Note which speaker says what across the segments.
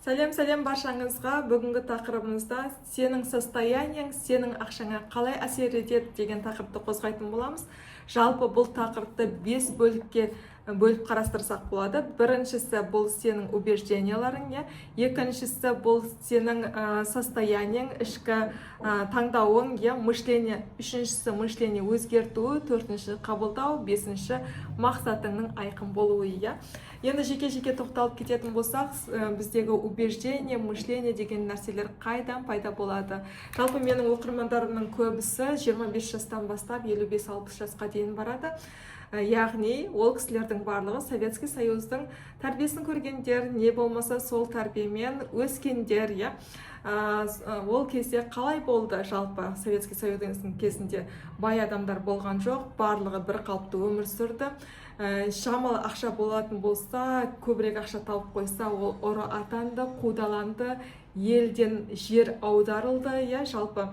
Speaker 1: Сәлем баршаңызға. Бүгінгі тақырыбымызда сенің состояниең сенің ақшаңа қалай әсер етеді деген тақырыпты қозғайтын боламыз. Жалпы бұл тақырыпты 5 бөлікке бөліп қарастырсақ болады. Біріншісі бұл сенің убежденияларың, екіншісі бұл сенің состояниең, ішкі таңдауың, мышление, үшіншісі мышление өзгертуі, төртінші қабылдау, бесінші мақсатыңның айқын болуы. Енді жеке-жеке тоқталып кететін болсақ, біздегі убеждение, мышление деген нәрселер қайдан пайда болады? Жалпы менің оқырмандарымның көбісі 25 жастан бастап 55-60 жасқа дейін барады. Яғни ол кісілердің барлығы Советский Союздың тәрбиесін көргендер, не болмаса сол тәрбиемен өскендер. Ол кезде қалай болды? Жалпы Советский Союздың кезінде бай адамдар болған жоқ, барлығы бір қалыпты өмір сүрді. Шамалы ақша болатын болса, көбірек ақша тауып қойса, ол ұры атанды, қудаланды, елден жер аударылды. Жалпы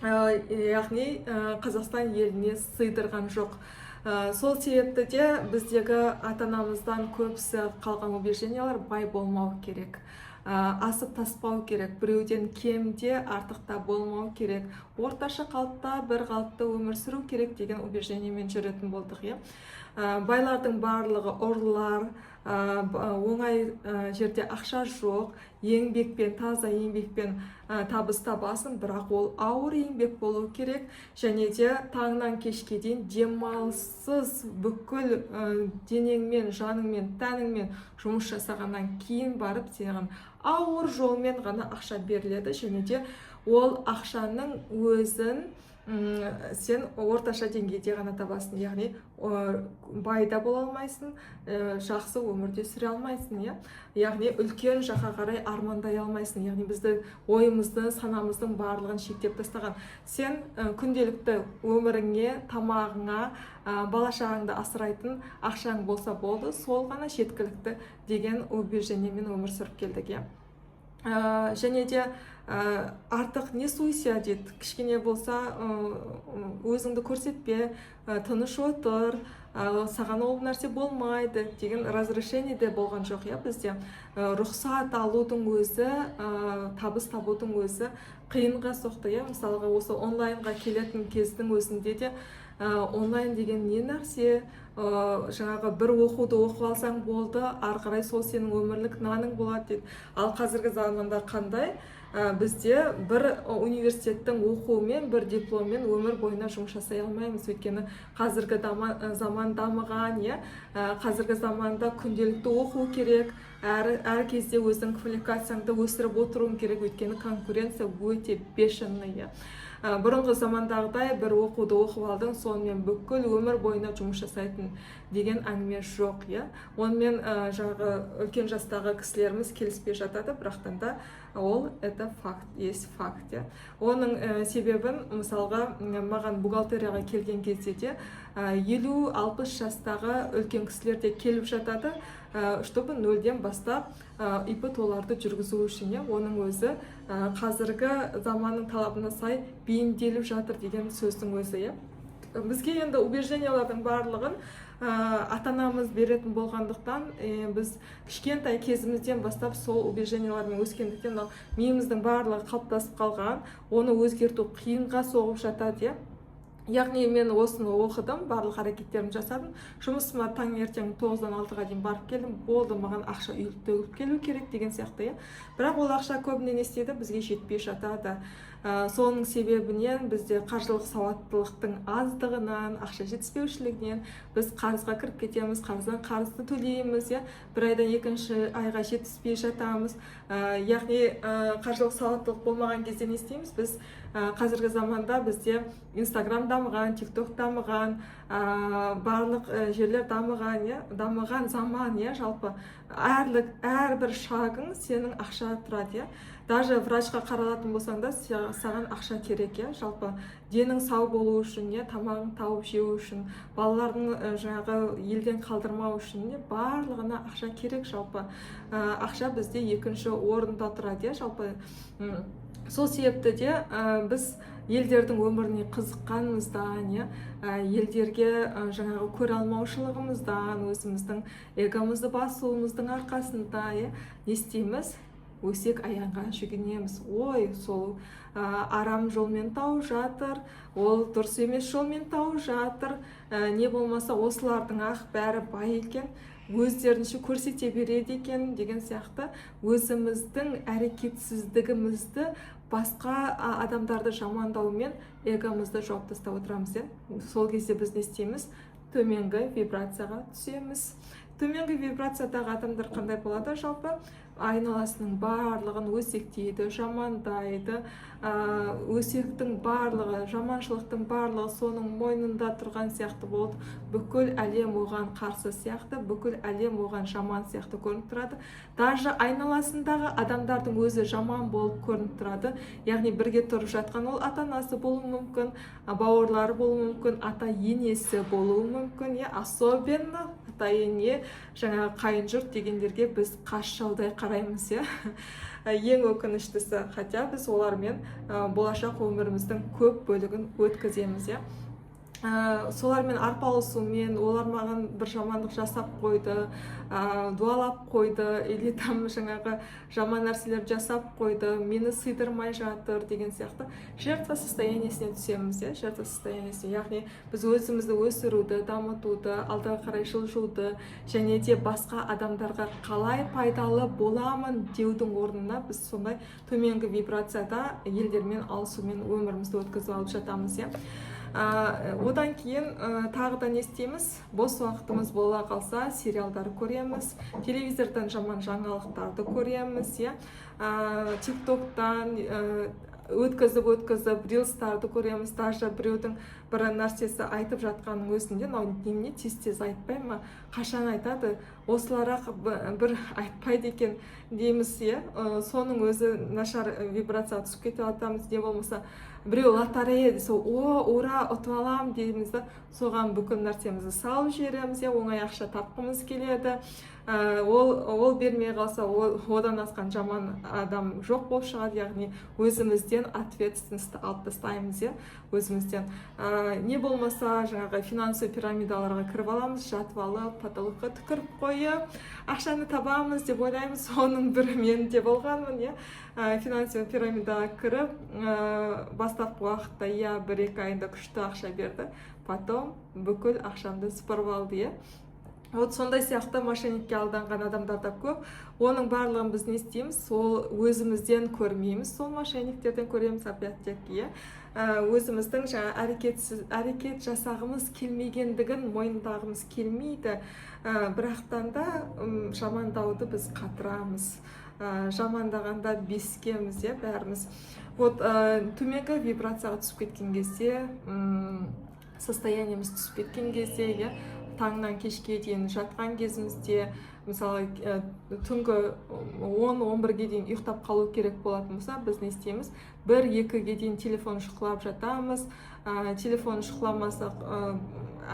Speaker 1: яғни Қазақстан еліне сыйдырған жоқ. Сол себепті де біздегі ата-анамыздан көбісі қалған убеждениялар: бай болмау керек, асып таспау керек, біреуден кемде артықта болмау керек, орташа қалыпта бір қалыпты өмір сүру керек деген убеждениемен жүретін болдық. Байлардың барлығы ұрылар, оңай жерде ақша жоқ, еңбекпен, таза еңбекпен табыс табасын, бірақ ол ауыр еңбек болу керек, және де таңнан кешке дейін демалыссыз бүкіл денеңмен, жаныңмен, тәніңмен жұмыс жасағаннан кейін барып саған ауыр жолмен ғана ақша беріледі, және де ол ақшаның өзін сен орташа деңгейде ғана табасың. Яғни байда бола алмайсың, жақсы өмірде сүре алмайсың. Яғни үлкен жаққа қарай армандай алмайсың. Яғни бізді ойымызды, санамыздың барлығын шектеп тастаған. Сен күнделікті өміріңе, тамағыңа, бала шағаңды асырайтын ақшаң болса болды, сол ғана жеткілікті деген убеждениемен өмір сүріп келдік. Және де артық не суйся дейді, кішкене болса өзіңді көрсетпе, тыныш отыр, саған ол нәрсе болмайды деген разрешение де болған жоқ. Бізде рұқсат алудың өзі, табыс табудың өзі қиынға соқты. Мысалға осы онлайнға келетін кездің өзінде де онлайн деген не нәрсе? Жаңағы бір оқуды оқып алсаң болды, ары қарай сол сенің өмірлік наның болады дейді. Ал қазіргі заманда қандай? Бізде бір университеттің оқуымен, бір дипломмен өмір бойына жұмыс жасай алмаймыз. Өйткені қазіргі заман дамыған, қазіргі заманда күнделікті оқу керек, әр кезде өзің квалификацияңды өсіріп отыруың керек, өйткені конкуренция өте бешеный. Бұрынғы замандағыдай бір оқуды оқып алдың, сонымен бүкіл өмір бойына жұмыс жасайтын деген әңгіме жоқ. Онымен жаңағы үлкен жастағы кісілеріміз келіспей жатады, бірақтан да ол это факт, есть факт. Оның себебін мысалға маған бухгалтерияға келген кезде де 50-60 жастағы үлкен кісілер де келіп жатады, чтобы нөлден бастап ипотоларды жүргізу үшін. Оның өзі қазіргі заманның талабына сай бейімделіп жатыр деген сөздің өзі. Бізге енді убеждениялардың барлығын ата-анамыз беретін болғандықтан, біз кішкентай кезімізден бастап сол убеждениялармен өскендіктен миымыздың барлығы қалыптасып қалған, оны өзгерту қиынға соғып жатады. Яғни мен осыны оқыдым, барлық әрекеттерімді жасадым. Жұмысыма таңертең 9-дан 6-ға дейін барып келдім. Болды, маған ақша үйіліп төгіліп келу керек деген сияқты. Бірақ ол ақша көбіне не істейді? Бізге жетпей жатады. Соның себебінен бізде қаржылық сауаттылықтың аздығынан, ақша жетіспеушілігінен біз қарызға кіріп кетеміз, қарыздан қарызды төлейміз. Бір айдан екінші айға жетіспей жатамыз. Яғни қаржылық сауаттылық болмаған кезде не істейміз? Біз қазіргі заманда бізде Инстаграм дамыған, TikTok дамыған, барлық жерлер дамыған заман. Жалпы әрбір шагың сенің ақша тұрады. Даже врачқа қаралатын болсаң да саған ақша керек. Жалпы денің сау болу үшін, тамағын тауып жеу үшін, балалардың жаңағы елден қалдырмау үшін барлығына ақша керек. Жалпы ақша бізде екінші орында тұрады. Жалпы сол себепті де біз елдердің өміріне қызыққанымыздан, елдерге жаңағы көре алмаушылығымыздан, өзіміздің эгомызды басуымыздың арқасында не істейміз? өсек аяңға жүгінеміз. Ой, сол арам жолмен тауып жатыр, ол дұрыс емес жолмен тауып жатыр, не болмаса осылардың бәрі бай екен, өздерінше көрсете береді екен деген сияқты өзіміздің әрекетсіздігімізді басқа адамдарды жамандаумен эгомызды жауып тастап отырамыз. Сол кезде біз не істейміз? Төменгі вибрацияға түсеміз. Төменгі вибрациядағы адамдар қандай болады? Жалпы айналасының барлығын өсектейді, жамандайды, өсектің барлығы, жаманшылықтың барлығы соның мойнында тұрған сияқты болды. Бүкіл әлем оған қарсы сияқты, бүкіл әлем оған жаман сияқты көрініп тұрады. Даже айналасындағы адамдардың өзі жаман болып көрініп тұрады. Яғни бірге тұрып жатқан ол ата-анасы болуы мүмкін, бауырлары болуы мүмкін, ата-енесі болуы мүмкін, особенно ата-ене, жаңағы қайын жұрт дегендерге біз қас жаудай қараймыз. Ең өкініштісі, хотя біз олармен болашақ өміріміздің көп бөлігін өткіземіз. Солармен арпалысумен, олар маған бір жамандық жасап қойды, дуалап қойды, или там жаңағы жаман нәрселер жасап қойды, мені сыйдырмай жатыр деген сияқты жертва состояниесіне түсеміз. Жертва состояниесіне, яғни біз өзімізді өсіруді, дамытуды, алдағы қарай жылжуды және де басқа адамдарға қалай пайдалы боламын деудің орнына біз сондай төменгі вибрацияда елдермен алысумен өмірімізді өткізіп алып жатамыз. Одан кейін тағы да не істейміз? Бос уақытымыз бола қалса сериалдар көреміз, телевизордан жаман жаңалықтарды көреміз, тиктоктан өткізіп рилстарды көреміз. Даже біреудің бір нәрсесі айтып жатқанның өзінде немене тез айтпай ма, қашан айтады, осыларақ бір айтпайды екен дейміз. Соның өзі нашар вибрацияға түсіп кете жатамыз. Не болмаса біреу лотерея десе, ура, ұтып алам дейміз, соған бүкіл нәрсемізді салып жібереміз. Оңай ақша тапқымыз келеді. Ол бермей қалса, одан асқан жаман адам жоқ болып шығады. Яғни өзімізден ответственность алып тастаймыз, өзімізден. Не болмаса жаңағы финансовый пирамидаларға кіріп аламыз, жатып алып, потолокқа түкіріп қойып, ақшаны табамыз деп ойлаймыз. Соның бірі мен де болғанмын. Финансовый пирамидаға кіріп, бастапқы уақытта 1-2 айында күшті ақша берді, потом бүкіл ақшамды сыпырып алды. Вот сондай сияқты мошенникке алданған адамдар да көп. Оның барлығын біз не істейміз? Сол өзімізден көрмейміз, сол мошенниктерден көреміз. Опять-таки, өзіміздің әрекет жасағымыз келмегендігін мойындағымыз келмейді. Бірақтан да жамандауды біз қатырамыз. Жамандағанда бескеміз, бәріміз. Вот төменгі вибрацияға түсіп кеткен кезде, состояниеміз түсіп кеткен кезде, таңнан кешке дейін жатқан кезімізде, мысалы түнгі 10-11-ге дейін ұйықтап қалу керек болатын болса, біз не істейміз? 1-2-ге дейін телефон шұқылап жатамыз. Телефон шұқыламасақ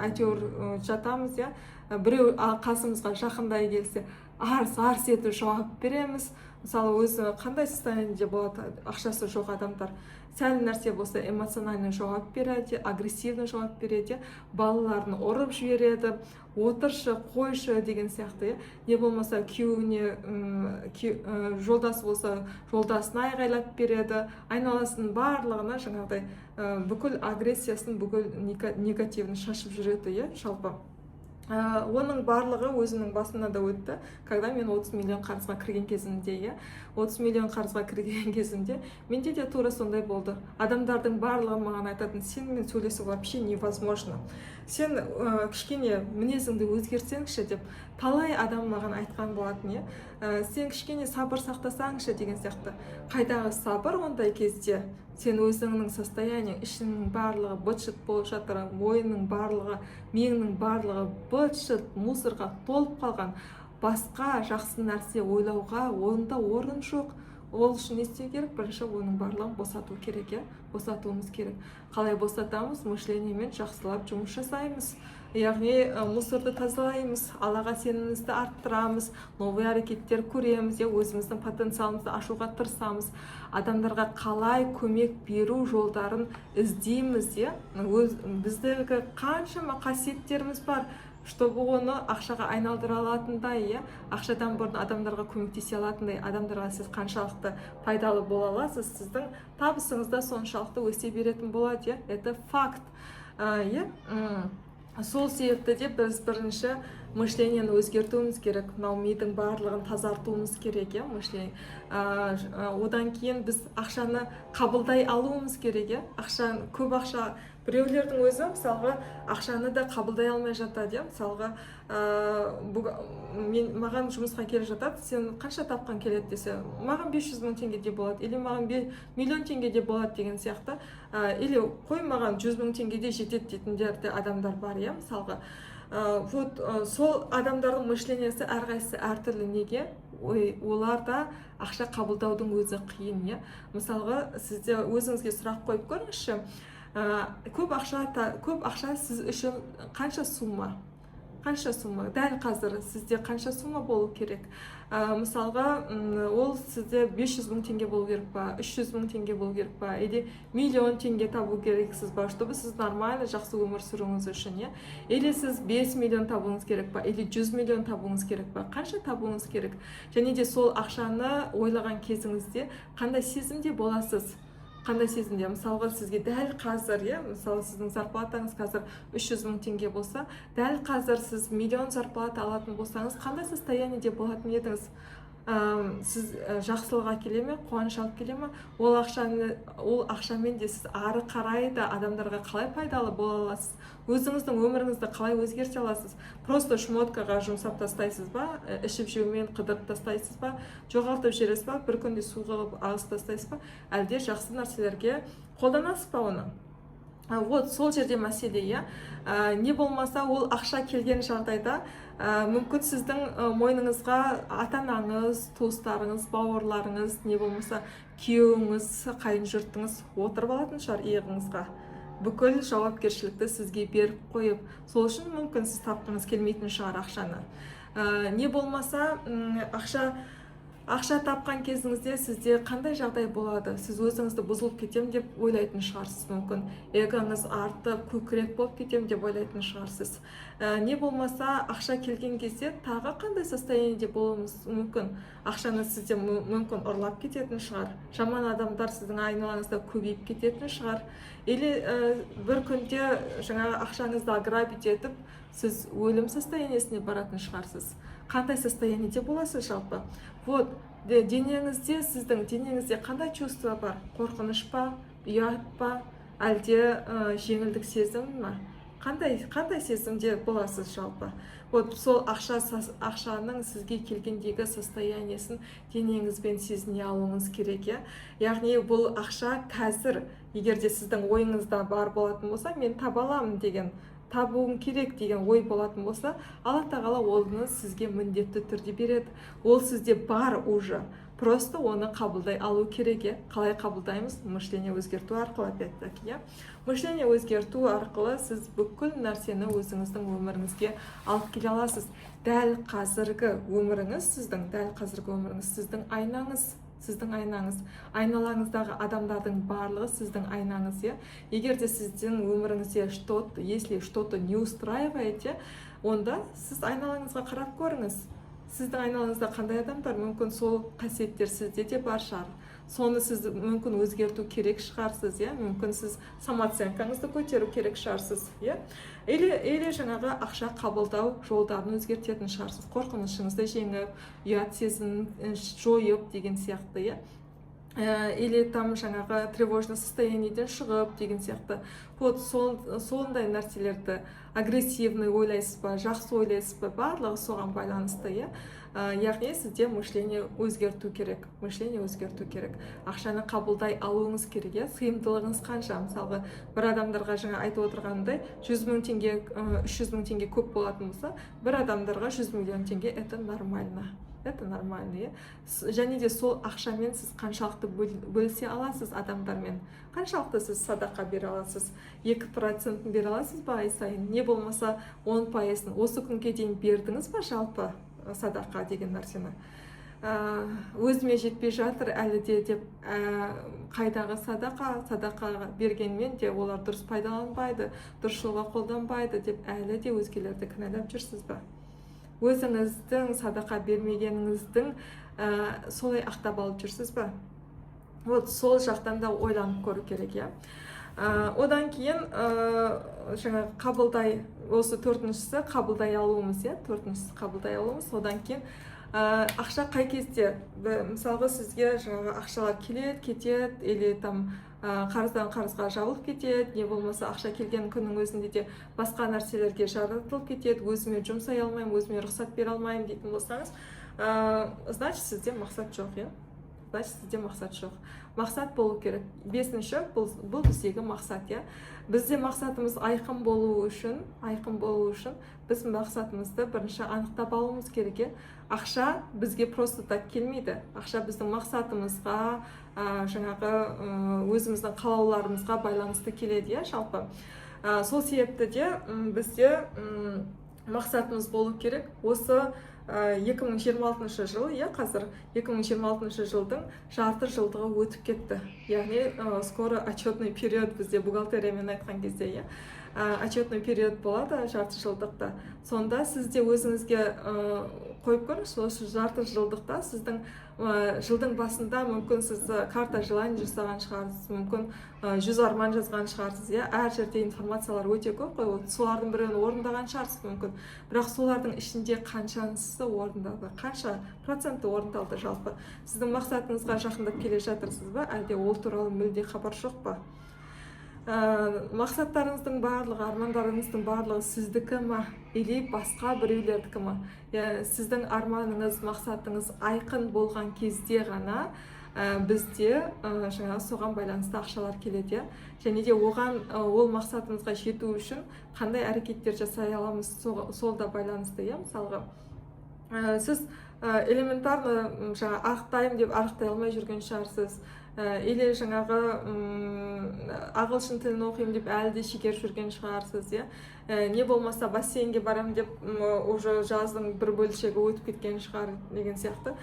Speaker 1: әйтеуір жатамыз. Біреу қасымызға жақындай келсе, арс етіп жауап береміз. Мысалы өзі қандай состояниеде болады? Ақшасы жоқ адамдар сәл нәрсе болса эмоциональный жауап береді, агрессивный жауап береді, балаларын ұрып жібереді, отыршы, қойшы деген сияқты. Не болмаса күйеуіне, жолдасы болса жолдасына айғайлап береді, айналасының барлығына жаңағыдай бүкіл агрессиясын, бүкіл негативін шашып жүреді, жалпы. Оның барлығы өзінің басына да өтті, когда мен 30 миллион қарызға кірген кезімде, 30 миллион қарызға кірген кезімде, менде де тура сондай болды. Адамдардың барлығы маған айтатын, сенімен сөйлесу вообще невозможно. Сен кішкене мінезіңді өзгертсеңші деп талай адам маған айтқан болатын. Сен кішкене сабыр сақтасаңшы деген сияқты. Қайдағы сабыр ондай кезде? Сен өзіңнің состояние, ішіңнің барлығы быт-шыт болып жатыр, ойының барлығы, миыңның барлығы быт-шыт мусорға толып қалған. Басқа жақсы нәрсе ойлауға онда орын жоқ. Ол үшін не істеу керек? Бірінші оның барлығын босату керек, босатуымыз керек. Қалай босатамыз? Мышлениемен жақсылап жұмыс жасаймыз. Яғни мусорды тазалаймыз, Аллаға сенімімізді арттырамыз, новый әрекеттер көреміз, өзіміздің потенциалымызды ашуға тырысамыз, адамдарға қалай көмек беру жолдарын іздейміз. Біздегі қаншама қасиеттеріміз бар, чтобы оны ақшаға айналдыра алатындай, иә, ақшадан бұрын адамдарға көмектесе алатындай, адамдарға сіз қаншалықты пайдалы бола аласыз, сіздің табысыңыз да соншалықты өсе беретін болады, иә, это факт. Иә, сол себепті де біз бірінші мышлениені өзгертуіміз керек, мынау мидың барлығын тазартуымыз керек, иә, мышление. Одан кейін біз ақшаны қабылдай алуымыз керек, иә. Көп ақша, біреулердің өзі мысалға ақшаны да қабылдай алмай жатады, иә. Мысалға маған жұмысқа келе жатады, сен қанша тапқан келеді десе, маған 500 мың теңгеде болады, или маған миллион теңгеде болады деген сияқты, или қой маған 100 мың теңгеде жетеді дейтіндер де адамдар бар, иә, мысалға. Вот сол адамдардың мышлениясы әрқайсысы әртүрлі. Неге? Оларда ақша қабылдаудың өзі қиын, иә. Мысалға сізде өзіңізге сұрақ қойып көріңізші, көп ақша сіз үшін қанша сумма? Қанша сумма? Дәл қазір сізде қанша сумма болу керек? Мысалға, ол сізде 500 мың теңге болу керек па, 300 мың теңге болу керек па, или миллион теңге табу керексіз ба, чтобы сіз нормально жақсы өмір сүруіңіз үшін, иә? Или сіз 5 миллион табуыңыз керек па, или 100 миллион табуыңыз керек па, қанша табуыңыз керек? Және де сол ақшаны ойлаған кезіңізде қандай сезімде боласыз? Қандай сезімде? Мысалға сізге дәл қазір, иә, мысалы сіздің зарплатаңыз қазір 300 мың теңге болса, дәл қазір сіз миллион зарплата алатын болсаңыз, қандай состояниеде болатын едіңіз? Сіз жақсылыққа келе ме, қуаныш алып келе ме? Ол ақшамен де сіз ары қарай да адамдарға қалай пайдалы бола аласыз? Өзіңіздің өміріңізді қалай өзгерте аласыз? Просто шмоткаға жұмсап тастайсыз ба? Ішіп жеумен қыдырып тастайсыз ба? Жоғалтып жібересіз ба? Bir күнде су қылып ағызып тастайсыз ба? Әлде жақсы нәрселерге қолданасыз ба оны? Вот сол жерде мәселе, иә. Не болмаса ол ақша келген жағдайда мүмкін сіздің мойныңызға ата-анаңыз, туыстарыңыз, бауырларыңыз, не болмаса күйеуіңіз, қайын жұртыңыз отырып алатын шығар иығыңызға. Бүкіл жауапкершілікті сізге беріп қойып, сол үшін мүмкін сіз тапқыңыз келмейтін шығар ақшаны. Не болмаса ақша тапқан кезіңізде сізде қандай жағдай болады? Сіз өзіңізді бұзылып кетем деп ойлайтын шығарсыз мүмкін. Эгоңыз артып, көкірек болып кетем деп ойлайтын шығарсыз. Не болмаса ақша келген кезде тағы қандай состояниеде болуыңыз мүмкін? Ақшаны сізде мүмкін ұрлап кететін шығар. Жаман адамдар сіздің айналаңызда көбейіп кететін шығар. Или бір күнде жаңағы ақшаңызды ограбить етіп, сіз өлім состояниесіне баратын шығарсыз. Қандай состояниеде боласыз жалпы? Вот, сіздің денеңізде қандай чувство бар? Қорқыныш па, ұят па, әлде жеңілдік сезім ма? Қандай сезімде боласыз жалпы? Вот сол ақшаның сізге келгендегі состояниесін денеңізбен сезіне алуыңыз керек, иә? Яғни бұл ақша қазір, егер де сіздің ойыңызда бар болатын болса, мен таба аламын деген, табуым керек деген ой болатын болса, Алла тағала оны сізге міндетті түрде береді. Ол сізде бар уже. Просто оны қабылдай алу керек. Қалай қабылдаймыз? Мышление өзгерту арқылы, опять-таки, иә. Мышление өзгерту арқылы сіз бүкіл нәрсені өзіңіздің өміріңізге алып келе аласыз. Дәл қазіргі өміріңіз сіздің айнаңыз. Айналаңыздағы адамдардың барлығы сіздің айнаңыз, иә. Егер де сіздің өміріңізде если что-то не устраиваете, онда сіз айналаңызға қарап көріңіз. Сіздің айналаңызда қандай адамдар? Мүмкін сол қасиеттер сізде де бар шығар. Соны сіз мүмкін өзгерту керек шығарсыз, иә. Мүмкін сіз самооценкаңызды көтеру керек шығарсыз, иә. Или жаңағы ақша қабылдау жолдарын өзгертетін шығарсыз. Қорқынышыңызды жеңіп, ұят сезімін жойып деген сияқты, иә. Или там жаңағы тревожный состояниеден шығып деген сияқты. Вот сондай нәрселерді агрессивный ойлайсыз ба, жақсы ойлайсыз ба, барлығы соған байланысты, иә. Яғни сізде мышление өзгерту керек. Ақшаны қабылдай алуыңыз керек, иә. Сыйымдылығыңыз қанша? Мысалға, бір адамдарға жаңа айтып отырғандай 100 мың теңге, 300 мың теңге көп болатын болса, бір адамдарға 100 миллион теңге это нормально. Иә. Және де сол ақшамен сіз қаншалықты бөлісе аласыз адамдармен? Қаншалықты сіз садақа бере аласыз? 2% бере аласыз ба ай сайын? Не болмаса 10%? Осы күнге дейін бердіңіз ба жалпы садақа деген нәрсені? өзіме жетпей жатыр әлі де деп қайдағы садақа бергенмен де олар дұрыс пайдаланбайды, дұрыс жолға қолданбайды деп әлі де өзгелерді кінәлап жүрсіз ба? Өзіңіздің садақа бермегеніңіздің солай ақтап алып жүрсіз ба? Вот сол жақтан да ойланып көру керек, иә. Одан кейін жаңа қабылдай, осы төртіншісі қабылдай алуымыз, иә, төртіншісі қабылдай алуымыз. Одан кейін ақша қай кезде, мысалға сізге жаңағы ақшалар келеді, кетеді, или там қарыздан қарызға жабылып кетеді, не болмаса ақша келген күннің өзінде де басқа нәрселерге жаратылып кетеді, өзіме жұмсай алмаймын, өзіме рұқсат бере алмаймын дейтін болсаңыз, значит сізде мақсат жоқ, иә. Значит сізде мақсат жоқ. Мақсат болу керек. Бесінші, бұл біздегі мақсат, иә. Бізде мақсатымыз айқын болу үшін біз мақсатымызды бірінші анықтап алуымыз керек, иә. Ақша бізге просто так келмейді. Ақша біздің мақсатымызға, жаңағы өзіміздің қалауларымызға байланысты келеді, иә, жалпы. Сол себепті де бізде мақсатымыз болу керек. Осы 2026 жыл, иә, қазір 2026 жылдың жарты жылдығы өтіп кетті. Яғни скоро отчетный период бізде бухгалтериямен айтқан кезде, иә, отчетный период болады жарты жылдықта. Сонда сізде өзіңізге қойып көріңіз, осы жарты жылдықта сіздің жылдың басында мүмкін сіз карта желаний жасаған шығарсыз, мүмкін 100 арман жазған шығарсыз, иә. Әр жерде информациялар өте көп қой, солардың біреуін орындаған шығарсыз мүмкін. Бірақ солардың ішінде қаншасы орындалды, қанша проценті орындалды жалпы? Сіздің мақсатыңызға жақындап келе жатырсыз ба, әлде ол туралы мүлде хабар жоқ па? Мақсаттарыңыздың барлығы, армандарыңыздың барлығы сіздікі ма, или басқа біреулердікі ма? Сіздің арманыңыз, мақсатыңыз айқын болған кезде ғана бізде жаңа соған байланысты ақшалар келеді, және де оған ол мақсатымызға жету үшін қандай әрекеттер жасай аламыз, сол да байланысты, иә. Мысалға сіз элементарно жаңа арықтаймын деп арықтай алмай жүрген шығарсыз, или жаңағы ағылшын тілін оқимын деп әлі де шегеріп жүрген шығарсыз, иә. Не болмаса бассейнге барамын деп уже жаздың бір бөлшегі өтіп кеткен шығар деген сияқты.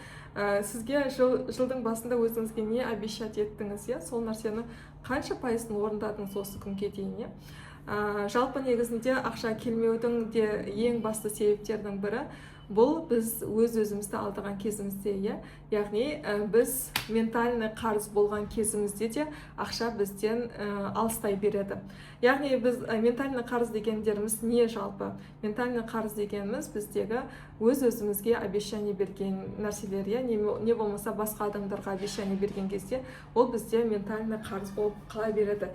Speaker 1: Сізге жылдың басында өзіңізге не обещать еттіңіз, иә, сол нәрсені қанша пайызын орындадыңыз осы күнге дейін, иә. Жалпы негізінде ақша келмеудің де ең басты себептердің бірі бұл біз өзімізді алдаған кезімізде, иә. Яғни біз ментальный қарыз болған кезімізде де ақша бізден алыстай береді. Яғни біз ментальный қарыз дегендеріміз не жалпы? Ментальный қарыз дегеніміз біздегі өзімізге обещание берген нәрселер, иә. Не болмаса басқа адамдарға обещание берген кезде ол бізде ментальный қарыз болып қала береді.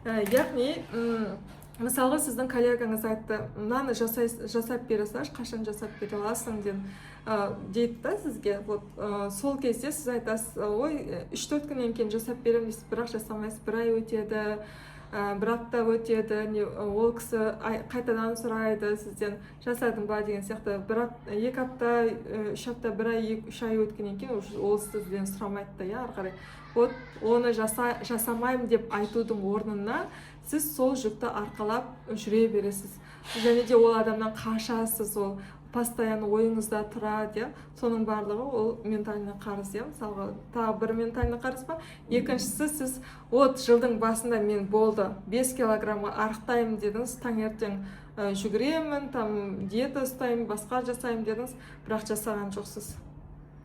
Speaker 1: Яғни мысалға сіздің коллегаңыз айтты, мынаны жасап бере салшы, қашан жасап бере аласың дейді да сізге. Сол кезде сіз айтасыз, ой, 3-4 күннен кейін жасап беремін дейсіз, бірақ жасамайсыз, бір ай өтеді, бір апта өтеді, ол кісі қайтадан сұрайды сізден, жасадың ба деген сияқты. 2 апта, 3 апта, 1 ай, 3 ай өткеннен кейін ол сізден сұрамайды да, иә, ары қарай. Оны жасамаймын деп айтудың орнына сіз сол жүкті арқалап жүре бересіз. Және де ол адамнан қашасыз, ол постоянно ойыңызда тұрады, соның барлығы ол ментальный қарыз, иә. Мысалға тағы бір ментальный қарыз ба? Екіншісі, сіз жылдың басында мен болды 5 килограммға арықтаймын дедіңіз, таңертең жүгіремін, диета ұстаймын, басқа жасаймын дедіңіз, бірақ жасаған жоқсыз.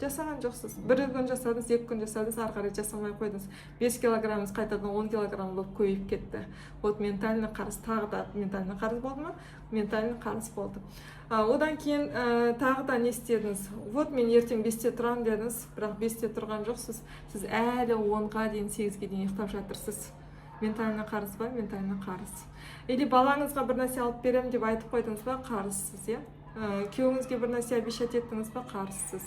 Speaker 1: Бір күн жасадыңыз, 2 күн жасадыңыз, ары қарай жасамай қойдыңыз. 5 килограммыңыз қайтадан 10 килограмм болып көбейіп кетті. Ментальный қарыз, тағы да ментальный қарыз болды ма? Ментальный қарыз болды. Одан кейін тағы да не істедіңіз? Мен ертең 5-те тұрамын дедіңіз, бірақ 5-те тұрған жоқсыз. Сіз әлі 10-ға дейін, 8-ге дейін ұйықтап жатырсыз. Ментальный қарыз ба? Ментальный қарыз. Или балаңызға бір нәрсе алып беремін деп айтып қойдыңыз ба? Қарызсыз, иә. Күйеуіңізге бір нәрсе обещать еттіңіз ба? Қарызсыз.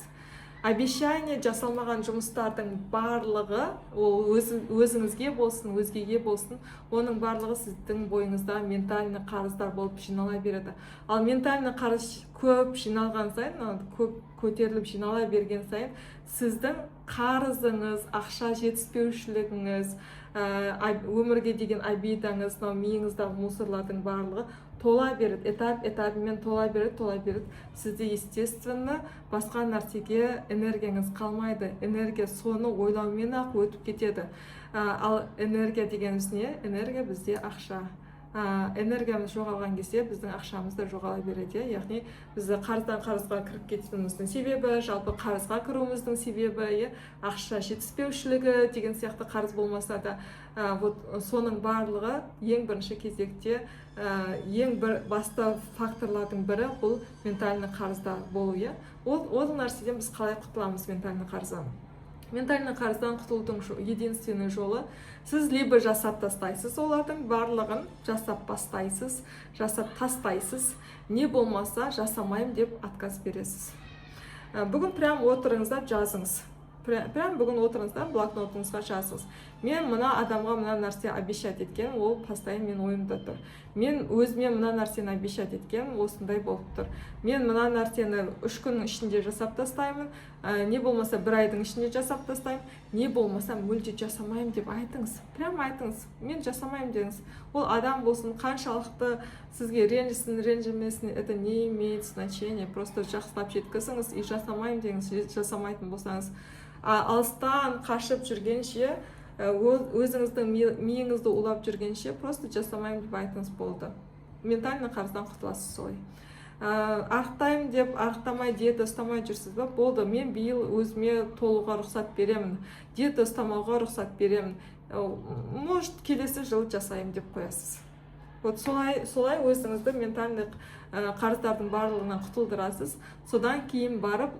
Speaker 1: Обещание жасалмаған жұмыстардың барлығы, ол өзіңізге болсын, өзгеге болсын, оның барлығы сіздің бойыңызда ментальный қарыздар болып жинала береді. Ал ментальный қарыз көп жиналған сайын, көп көтеріліп жинала берген сайын, сіздің қарызыңыз, ақша жетіспеушілігіңіз, өмірге деген обидаңыз, мынау миыңыздағы мусорлардың барлығы тола береді, этабымен тола береді. Сізде естественно басқа нәрсеге энергияңыз қалмайды. Энергия соны ойлаумен ақ өтіп кетеді. Ал энергия дегеніміз не? Энергия бізде ақша. Энергиямыз жоғалған кезде біздің ақшамыз да жоғала береді. Яғни бізді қарыздан қарызға кіріп кетуіміздің себебі, жалпы қарызға кіруіміздің себебі, ақша жетіспеушілігі деген сияқты қарыз болмаса да, соның барлығы ең бірінші кезекте ең бір басты факторлардың бірі бұл ментальный қарызда болу. Ол нәрседен біз қалай құтыламыз ментальный қарыздан? Ментальный қарыздан құтылудың единственный жолы, сіз либо жасап тастайсыз, олардың барлығын жасап бастайсыз, жасап тастайсыз, не болмаса жасамайым деп отказ бересіз. Бүгін прям отырыңызда жазыңыз. Прям бүгін отырыңызда блокнотыңызға жазыңыз. Мен мына адамға мына нәрсе обещать еткен, ол постоянно мен ойымда тұр. Мен өзіме мына нәрсені обещать еткен, осындай болып тұр. Мен мына нәрсені 3 күннің ішінде жасап тастаймын, не болмаса 1 айдың ішінде жасап тастаймын, не болмаса мүлде жасамайым деп айтыңыз. Прям айтыңыз, мен жасамайым деңіз. Ол адам болсын, қаншалықты сізге ренжісін, ренжімесін, это не имеет значения. Просто жақсылап жеткізіңіз и жасамайым деңіз, жасамайтын болсаңыз. Алыстан қашып жүргенше, өзіңіздің миыңызды улап жүргенше, просто жасамайым деп айтыңыз болды. Ментальный қарыздан құтыласыз солай. Арықтаймын деп, арықтамай диета ұстамай жүрсіз бе? Болды, мен биыл өзіме толуға рұқсат беремін, диета ұстамауға рұқсат беремін. Может, келесі жылы жасайым деп қоясыз. Солай өзіңізді ментальный қарыздардың барлығынан құтылдырасыз. Содан кейін барып,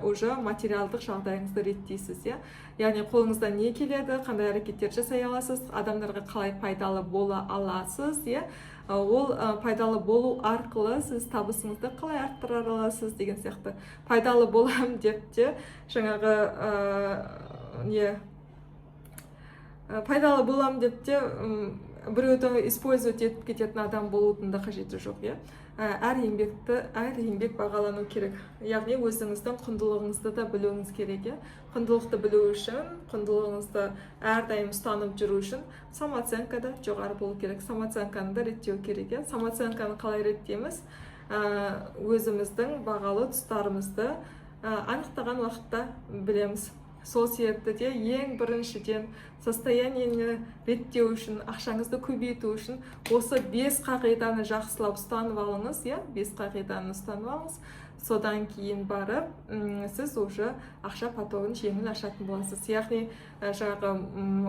Speaker 1: уже материалдық жағдайыңызды реттейсіз. Яғни қолыңыздан не келеді, қандай әрекеттер жасай аласыз, адамдарға қалай пайдалы бола аласыз. Ол пайдалы болу арқылы сіз табысыңызды қалай арттыра аласыз деген сияқты. Пайдалы болам деп те, пайдалы болам деп те, біреуді использовать етіп кететін адам болудың да қажеті жоқ. Әр еңбек бағалану керек. Яғни өзіңіздің құндылығыңызды да білуіңіз керек. Құндылықты білу үшін, құндылығыңызды әрдайым ұстанып жүру үшін самооценка да жоғары болу керек. Самооценканы да реттеу керек. Самооценканы қалай реттейміз? Өзіміздің бағалы тұстарымызды анықтаған уақытта білеміз. Сол себепті де ең біріншіден состояниені реттеу үшін, ақшаңызды көбейту үшін осы 5 қағиданы жақсылап ұстанып алыңыз. 5 қағиданы ұстанып алыңыз. Содан кейін барып, сіз уже ақша потогын жеңіл ашатын боласыз. Яғни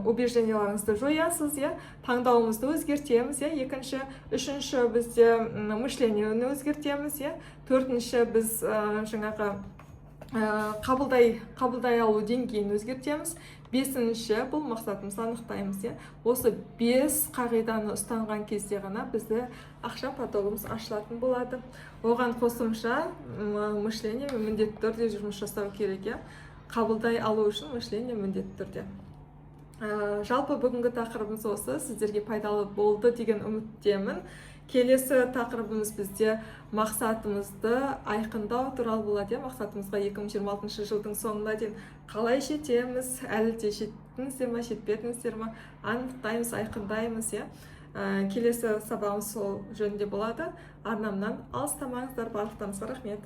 Speaker 1: убежденияларыңызды жоясыз, таңдауымызды өзгертеміз, екінші, үшінші бізде мышлениені өзгертеміз, төртінші біз қабылдай алу деңгейін өзгертеміз. Бесінші, бұл мақсатымызды анықтаймыз. Осы 5 қағиданы ұстанған кезде ғана бізді ақша потогымыз ашылатын болады. Оған қосымша мышление міндетті түрде жұмыс жасау керек. Қабылдай алу үшін мышление міндетті түрде. Жалпы бүгінгі тақырыбымыз осы, сіздерге пайдалы болды деген үміттемін. Келесі тақырыбымыз бізде мақсатымызды айқындау туралы болады. Мақсатымызға 2026 жылдың соңына дейін қалай жетеміз, әлі де жеттіңіздер ме, жетпедіңіздер ме, анықтаймыз, айқындаймыз. Келесі сабағымыз сол жөнінде болады. Арнамнан алыстамаңыздар. Барлықтарыңызға рахмет.